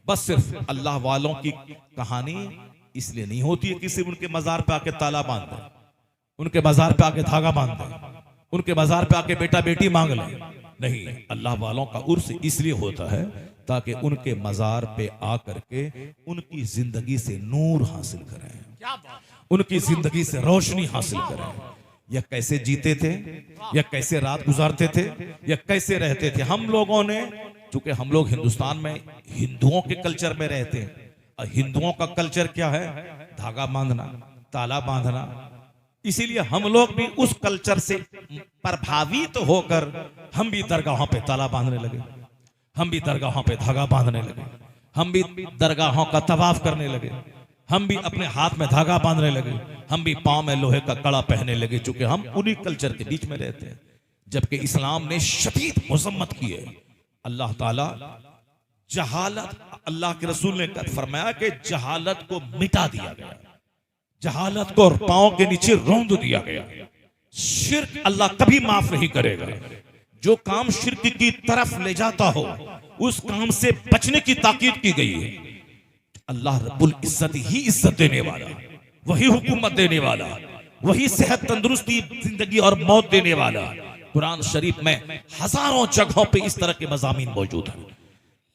बस सिर्फ अल्लाह वालों की कहानी इसलिए नहीं होती है कि सिर्फ उनके मजार पे आके ताला बांध दे, उनके मजार पे आके धागा बांध दे, उनके मजार पे आके बेटा बेटी मांग ले। नहीं, अल्लाह वालों का उर्स इसलिए होता है ताकि उनके मजार पे आकर के उनकी जिंदगी से नूर हासिल करें, उनकी जिंदगी से रोशनी हासिल करें। या कैसे जीते थे, या कैसे रात गुजारते थे, या कैसे रहते थे। हम लोगों ने, चूंकि हम लोग हिंदुस्तान में हिंदुओं के कल्चर में रहते हैं, और हिंदुओं का कल्चर क्या है? धागा बांधना, ताला बांधना। इसीलिए हम लोग भी उस कल्चर से प्रभावित होकर हम भी दरगाहों पे ताला बांधने लगे, हम भी दरगाहों पे धागा बांधने लगे, हम भी दरगाहों का तवाफ करने लगे, हम भी अपने हाथ में धागा बांधने लगे, हम भी पांव में लोहे का कड़ा पहनने लगे, चूंकि हम उन्हीं कल्चर के बीच में रहते हैं। जबकि इस्लाम ने शदीद मजम्मत की है। अल्लाह ताला जहालत, अल्लाह के रसूल ने फरमाया कि जहालत को मिटा दिया गया, जहालत को पांव के नीचे रौंद दिया गया। शिर्क अल्लाह कभी माफ नहीं करेगा। जो काम शिर्क की तरफ ले जाता हो, उस काम से बचने की ताकीद की गई है। अल्लाह रब्बुल इज्जत ही इज्जत देने वाला, वही हुकूमत देने वाला, वही सेहत तंदुरुस्ती जिंदगी और मौत देने वाला। कुरान शरीफ में हजारों जगहों पे इस तरह के मज़ामीन मौजूद हैं।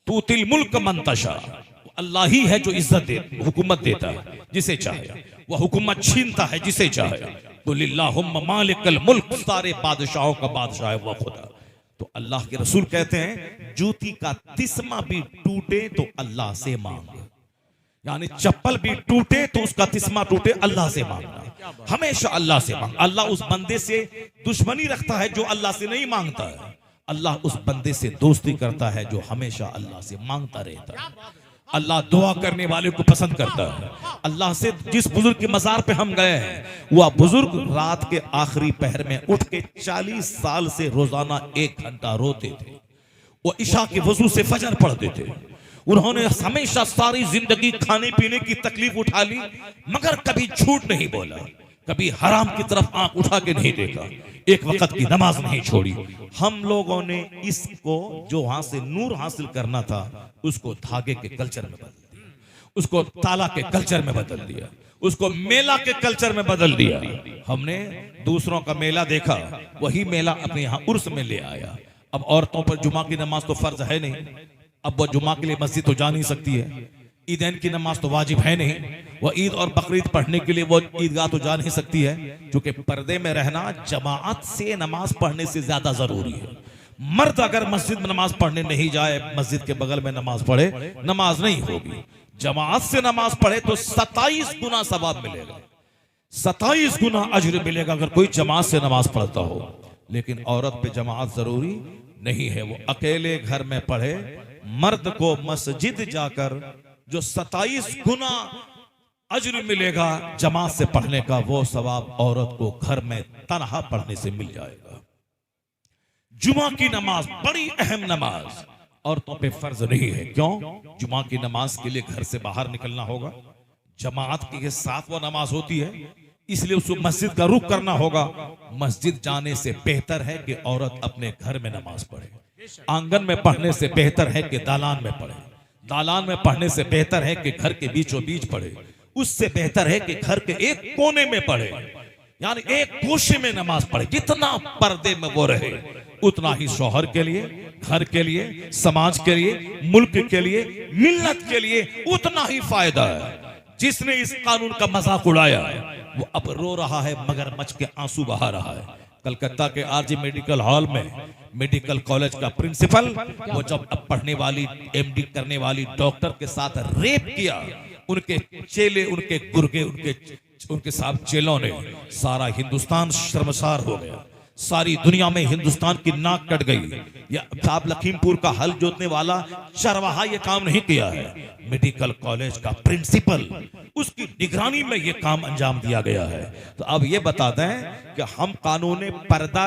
तूतिल मुल्क मन तशा, अल्लाह ही है जो इज्जत दे, हुकूमत देता है जिसे चाहे, वह हुकूमत छीनता है जिसे चाहे। तो लिल्लाहुम्मा मालिकल मुल्क, सारे बादशाहों का बादशाह है वह खुदा। तो अल्लाह के रसूल कहते हैं जूती का तिस्मा भी टूटे तो अल्लाह से मांग, यानी चप्पल भी टूटे तो उसका तिस्मा टूटे, अल्लाह से मांगना, हमेशा अल्लाह से मांग। अल्लाह उस बंदे से दुश्मनी रखता है जो अल्लाह से नहीं मांगता है, अल्लाह उस बंदे से दोस्ती करता है जो हमेशा अल्लाह से मांगता रहता है। अल्लाह दुआ करने वाले को पसंद करता है। अल्लाह से जिस बुजुर्ग के मजार पे हम गए हैं, वह बुजुर्ग रात के आखिरी पहर में उठ के 40 साल से रोजाना 1 घंटा रोते थे। वो इशा के वजू से फजर पढ़ते थे। उन्होंने हमेशा सारी जिंदगी खाने पीने की तकलीफ उठा ली, मगर कभी झूठ नहीं बोला, कभी हराम की तरफ आंख उठा के नहीं देखा, एक वक्त की नमाज नहीं छोड़ी। हम लोगों ने इसको, जो वहां से नूर हासिल करना था, उसको धागे के कल्चर में बदल दिया, उसको ताला के कल्चर में बदल दिया, उसको मेला के कल्चर में बदल दिया। हमने दूसरों का मेला देखा, वही मेला अपने यहाँ उर्स में ले आया। अब औरतों पर जुमा की नमाज तो फर्ज है नहीं, अब वो जुमा के लिए मस्जिद तो जा नहीं सकती है। ईदैन की नमाज तो वाजिब है नहीं, वह ईद और बकरीद पढ़ने के लिए वो ईदगाह तो जा नहीं सकती है, क्योंकि पर्दे में रहना जमाअत से नमाज पढ़ने से ज्यादा जरूरी है। मर्द अगर मस्जिद में नमाज पढ़ने नहीं जाए, मस्जिद के बगल में नमाज पढ़े, नमाज नहीं होगी। जमाअत से नमाज पढ़े तो 27 गुना सवाब मिलेगा, 27 गुना अजर मिलेगा अगर कोई जमात से नमाज पढ़ता हो। लेकिन औरत पे जमात जरूरी नहीं है, वो अकेले घर में पढ़े। मर्द को मस्जिद जाकर जो 27 गुना अजर मिलेगा जमात से पढ़ने का, वो सवाब औरत को घर में तन्हा पढ़ने से मिल जाएगा। जुमा की नमाज बड़ी अहम नमाज, औरतों पे फर्ज नहीं है। क्यों? जुमा की नमाज के लिए घर से बाहर निकलना होगा, जमात के साथ वो नमाज होती है, इसलिए उसको मस्जिद का रुख करना होगा। मस्जिद जाने से बेहतर है कि औरत अपने घर में नमाज पढ़े। आंगन में पढ़ने से बेहतर है कि दालान में पढ़े, दालान में पढ़ने से बेहतर है कि घर के बीचों बीच पढ़े, उससे बेहतर है कि घर के एक कोने में पढ़े, यानी एक गोशे में नमाज पढ़े। जितना पर्दे में वो रहे, उतना ही शौहर के लिए, घर के लिए, समाज के लिए, मुल्क के लिए, मिल्लत के लिए उतना ही फायदा है। जिसने इस कानून का मजाक उड़ाया वो अब रो रहा है, मगरमच्छ के आंसू बहा रहा है। कलकत्ता के आरजी मेडिकल हॉल में मेडिकल कॉलेज का प्रिंसिपल, वो जब अब पढ़ने वाली एमडी करने वाली डॉक्टर के साथ रेप किया, उनके चेले, उनके गुर्गे, उनके साथ चेलों ने, सारा हिंदुस्तान शर्मसार हो गया, सारी दुनिया में हिंदुस्तान की नाक कट गई। या साहब लखीमपुर का हल जोतने वाला चरवाहा ये काम नहीं किया है, मेडिकल कॉलेज का प्रिंसिपल, उसकी निगरानी में ये काम अंजाम दिया गया है। तो अब ये बता दें कि हम कानून पर्दा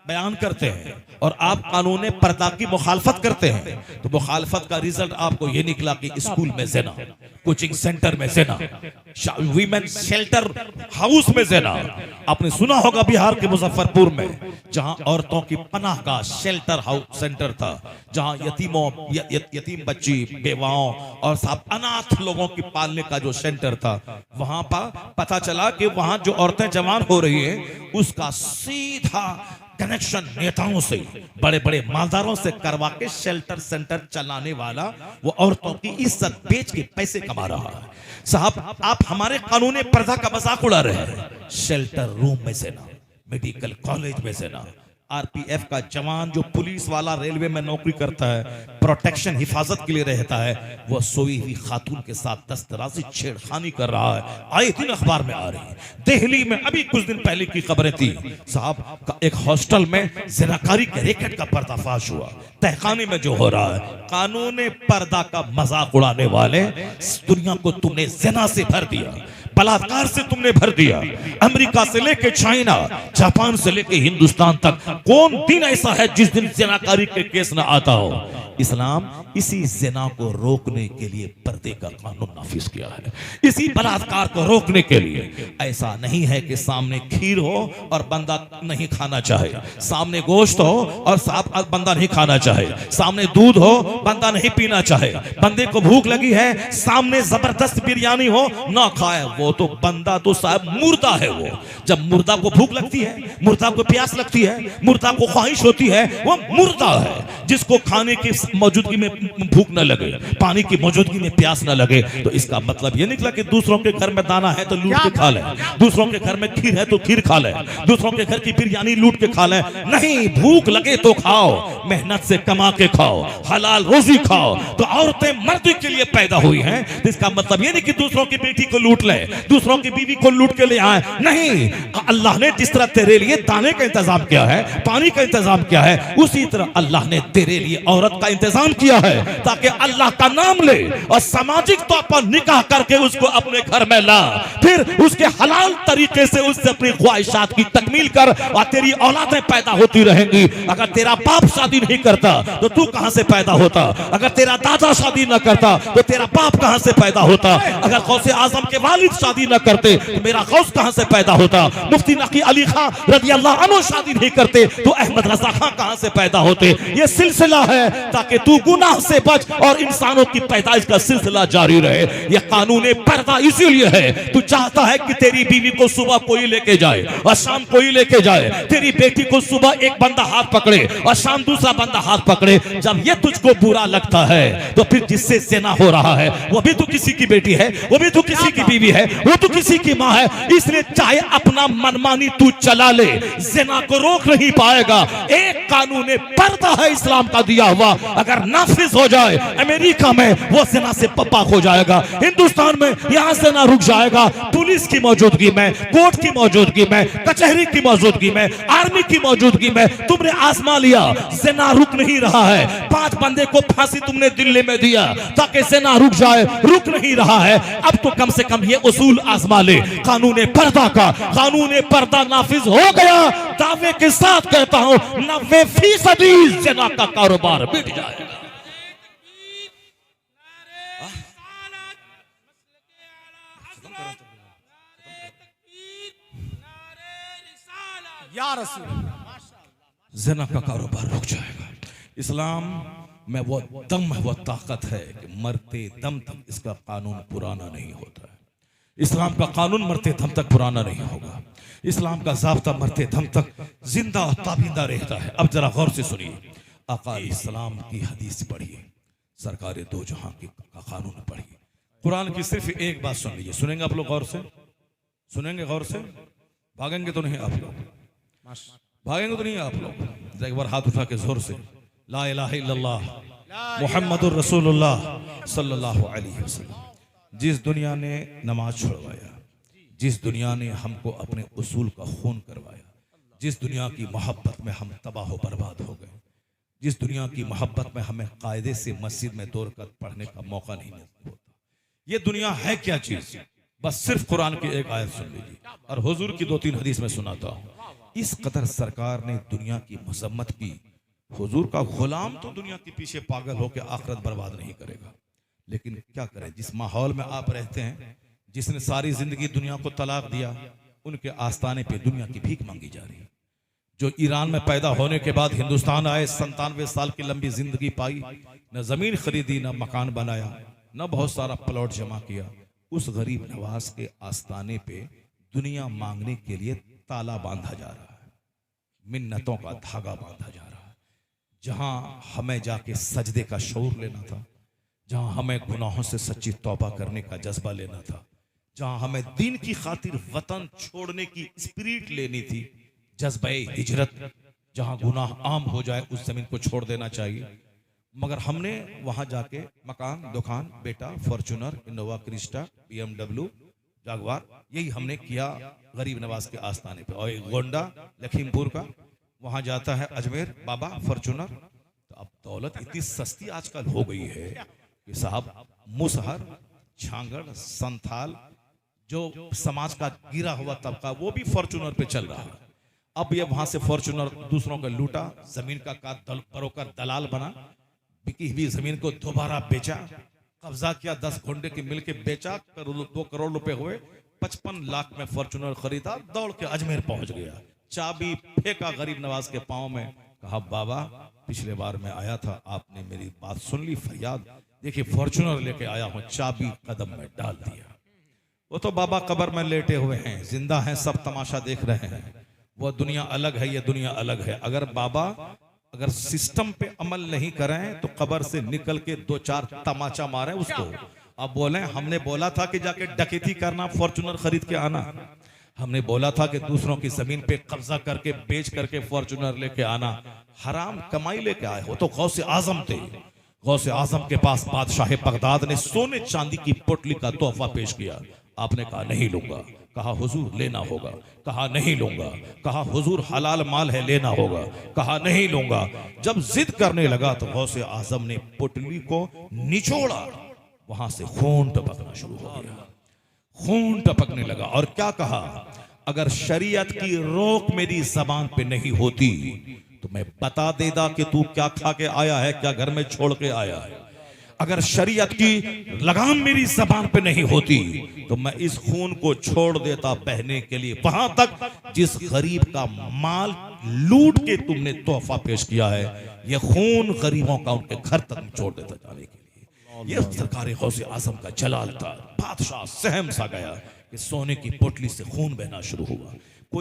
बयान करते हैं और आप कानून पर्दा की मुखालफत करते हैं, तो मुखालफत का रिजल्ट आपको ये निकला कि स्कूल में ज़िना, कोचिंग सेंटर में ज़िना, वीमेन शेल्टर हाउस में ज़िना। आपने सुना होगा बिहार के मुजफ्फरपुर में, जहां औरतों की पनाह का शेल्टर हाउस सेंटर था, जहां यतीम बच्ची, बेवाओं और साहब अनाथ लोगों की पालने का जो सेंटर था, वहां पर पता चला कि वहां जो औरतें जवान हो रही हैं उसका सीधा कनेक्शन नेताओं से, बड़े बड़े मालदारों से करवा के शेल्टर सेंटर चलाने वाला वो औरतों की इज्जत बेच के पैसे कमा रहा है। साहब आप हमारे कानून पर्दा का मजाक उड़ा रहे हैं। शेल्टर रूम में से ना, मेडिकल कॉलेज में से ना, आरपीएफ का जवान जो पुलिस वाला रेलवे में नौकरी करता है, प्रोटेक्शन हिफाजत के लिए रहता है, वो सोई हुई खातून के साथ दस्तराजी छेड़खानी कर रहा है। आए दिन अखबार में आ रही है। दिल्ली में अभी कुछ दिन पहले की खबरें थी साहब, एक हॉस्टल में जिनाकारी के रैकेट का पर्दाफाश हुआ। तहखाने में जो हो रहा है, कानून पर्दा का मजाक उड़ाने वाले, दुनिया को तुमने जिना से भर दिया, बलात्कार से तुमने भर दिया। अमेरिका से लेके चाइना, जापान से लेके हिंदुस्तान तक कौन दिन ऐसा है जिस दिन जिनाकारी के केस ना आता हो? इस्लाम इसी जिना को रोकने के लिए पर्दे का कानून नाफिज किया है, इसी बलात्कार को रोकने के लिए। ऐसा नहीं है कि सामने खीर हो और बंदा नहीं खाना चाहे, सामने गोश्त हो और साथ बंदा नहीं खाना चाहे, सामने दूध हो बंदा नहीं पीना चाहे, बंदे को भूख लगी है, सामने जबरदस्त बिरयानी हो ना खाए, वो तो बंदा तो साहब मुर्दा है। वो जब मुर्दा को भूख लगती है, मुर्दा को प्यास लगती है, मुर्दा को ख्वाहिश होती है, वो मुर्दा है। जिसको खाने की मौजूदगी में भूख न लगे, पानी की मौजूदगी में प्यास न लगे, तो इसका मतलब ये निकला कि दूसरों के घर में दाना है तो लूट के खा ले, दूसरों के घर में खीर है तो खीर खा ले, दूसरों के घर की बिरयानी लूट के खा ले। नहीं, भूख लगे तो खाओ, मेहनत से कमा के खाओ, हलाल रोजी खाओ। तो औरतें मर्द के लिए पैदा हुई हैं, तो इसका मतलब ये नहीं कि दूसरों की बेटी को लूट ले, दूसरों की बीवी को लूट के ले आए। नहीं, अल्लाह ने जिस तरह तेरे लिए दाने का इंतजाम किया है, पानी का इंतजाम किया है, उसी तरह अल्लाह ने तेरे लिए औरत का इंतजाम किया है, ताकि अल्लाह का नाम ले और सामाजिक तौर पर निकाह करके उसको अपने घर में ला, फिर उसके हलाल तरीके से उससे अपनी ख्वाहिशात की तकमील कर, और तेरी औलादें पैदा होती रहेंगी। अगर तेरा बाप शादी नहीं करता तो तू कहां से पैदा होता? अगर तेरा दादा शादी न करता तो तेरा बाप कहां से पैदा होता? अगर गौसे आजम के वालिद शादी न करते तो मेरा गौस कहां से पैदा होता? मुफ्ती नकी अली खां रज़ी अल्लाह अन्हु शादी नहीं करते तो अहमद रजा खां कहां से पैदा होते? ये सिलसिला है ताकि तू गुनाह से बच और इंसानों की पैदाइश का सिलसिला जारी रहे। यह कानून पर्दा इसीलिए है, तू चाहता है कि तेरी बीवी को सुबह कोई लेके जाए और शाम कोई लेके जाए, तेरी बेटी को सुबह एक बंदा हाथ पकड़े और शाम दूसरा बंदा हाथ पकड़े। जब ये तुझको बुरा लगता है तो फिर जिससे ज़िना हो रहा है वो भी तो किसी की बेटी है, वो भी तो किसी की बीवी है, वो तो किसी की माँ है। इसलिए चाहे अपना मनमानी तू चला ले, ज़िना को रोक नहीं पाएगा। एक कानून पर्दा है इस्लाम का दिया हुआ, अगर नाफिज हो जाए, अमेरिका में वो ज़िना से पाक हो जाएगा, हिंदुस्तान में यहाँ से ना रुक जाएगा। पुलिस की मौजूदगी में, कोर्ट की मौजूदगी में, कचहरी की मौजूदगी में, आर्मी की मौजूदगी में तुमने आजमा लिया, ज़िना रुक नहीं रहा है। 5 बंदे को फांसी तुमने दिल्ली में दिया ताकि ज़िना रुक जाए, रुक नहीं रहा है। अब तो कम से कम ये उसूल आजमा ले कानून पर्दा का। कानून पर्दा नाफिज हो गया, दावे के साथ कहता हूं 90% ज़िना का कारोबार मिट जाएगा। ज़िना का कारोबार रुक जाएगा। इस्लाम में वो दम है, वो ताकत है कि मरते दम तक इसका कानून पुराना नहीं होता है। इस्लाम का कानून मरते दम तक पुराना नहीं होगा। इस्लाम का ज़ाब्ता मरते दम तक जिंदा और ताबिंदा रहता है। अब जरा गौर से सुनिए, आका इस्लाम की हदीस पढ़िए, सरकार दो जहां की का कानून पढ़िए। कुरान की सिर्फ एक बात सुन लीजिए। सुनेंगे आप लोग गौर से? सुनेंगे गौर से? भागेंगे तो नहीं आप लोग? भागेंगे तो नहीं आप लोग? एक बार हाथ उठा के जोर से ला इलाहा इल्लल्लाह मुहम्मदुर रसूलुल्लाह सल्लल्लाहु अलैहि वसल्लम। जिस दुनिया ने नमाज छुड़वाया, जिस दुनिया ने हमको अपने उसूल का खून करवाया, जिस दुनिया की मोहब्बत में हम तबाह बर्बाद हो गए, जिस दुनिया की मोहब्बत में हमें कायदे से मस्जिद में दौड़ कर पढ़ने का मौका नहीं मिलता, ये दुनिया है क्या चीज? बस सिर्फ कुरान की एक आयत सुन लीजिए और हुजूर की 2-3 हदीस में सुनाता हूँ। इस कदर सरकार ने दुनिया की मजम्मत की। हुजूर का गुलाम तो दुनिया के पीछे पागल होकर आखिरत बर्बाद नहीं करेगा, लेकिन क्या करें, जिस माहौल में आप रहते हैं, जिसने सारी जिंदगी दुनिया को तलाक दिया, उनके आस्थाने पे दुनिया की भीख मांगी जा रही है। जो ईरान में पैदा होने के बाद हिंदुस्तान आए, 97 साल की लंबी जिंदगी पाई, न जमीन खरीदी, न मकान बनाया, न बहुत सारा प्लॉट जमा किया, उस गरीब नवाज के आस्थाने पे दुनिया मांगने के लिए ताला बांधा जा रहा है, मिन्नतों का धागा बांधा जा रहा है। जहां हमें जाके सजदे का शऊर लेना था, जहां हमें गुनाहों से सच्ची तौबा करने का जज्बा लेना था, जहां हमें दीन की खातिर वतन छोड़ने की स्पिरिट लेनी थी, जज्बे हिजरत, जहां गुनाह आम हो जाए उस जमीन को छोड़ देना चाहिए, मगर हमने वहां जाके मकान, दुकान, बेटा, फॉर्च्यूनर, इनोवा क्रिस्टा, BMW, जागवार, यही हमने किया गरीब नवाज के आस्थाने पे। और एक गोंडा लखीमपुर का वहां जाता है अजमेर बाबा फॉर्च्यूनर। तो अब दौलत इतनी सस्ती आजकल हो गई है कि साहब मुसहर, झांगड़, संथाल, जो समाज का गिरा हुआ तबका, वो भी फॉर्च्यूनर पे चल रहा है। अब ये वहां से फॉर्च्यूनर दूसरों का लूटा, जमीन का ब्रोकर दलाल बना, बिकी हुई जमीन को दोबारा बेचा, कब्जा किया, 10 घंटे की मिल के बेचा, 2 करोड़ रुपए हुए, 55 लाख में फॉर्च्यूनर खरीदा, दौड़ के अजमेर पहुंच गया, चाबी फेंका गरीब नवाज के पांव में, कहा बाबा पिछले बार मैं आया था, आपने मेरी बात सुन ली, फरियाद, देखिए फॉर्च्यूनर लेके आया हूं, चाबी कदम में डाल दिया। वो तो बाबा कब्र में लेटे हुए हैं, जिंदा हैं, सब तमाशा देख रहे हैं। वो दुनिया अलग है, ये दुनिया अलग है। अगर बाबा अगर सिस्टम पे अमल नहीं करें तो कब्र से निकल के 2-4 तमाचा मारे उसको। अब बोले हमने बोला था कि जाके डकैती करना, फॉर्च्यूनर खरीद के आना, हमने बोला था कि दूसरों की जमीन पे कब्जा करके बेच करके फॉर्च्यूनर लेके आना, हराम कमाई लेके आए हो। तो गौसे आजम थे, गौसे आजम के पास बादशाह बगदाद ने सोने चांदी की पोटली का तोहफा पेश किया। आपने कहा नहीं लूंगा, कहा हुजूर लेना होगा, कहा नहीं लूंगा, कहा हुजूर हलाल माल है लेना होगा, कहा नहीं लूंगा। जब जिद करने लगा तो गौसे आजम ने पोटली को निचोड़ा, वहां से खून टपकना शुरू हो गया, खून टपकने लगा। और क्या कहा, अगर शरीयत की रोक मेरी जबान पे नहीं होती तो मैं बता देता कि तू क्या खा के आया है, क्या घर में छोड़ के आया है। अगर शरीयत की लगाम मेरी जबान पे नहीं होती तो मैं इस खून को छोड़ देता बहने के लिए, वहां तक जिस गरीब का माल लूट के तुमने तोहफा पेश किया है, यह खून गरीबों का उनके घर तक छोड़ देता जाने के लिए। यह सरकार गौसे आजम का जलाल था। बादशाह सहम सा गया कि सोने की पोटली से खून बहना शुरू हुआ।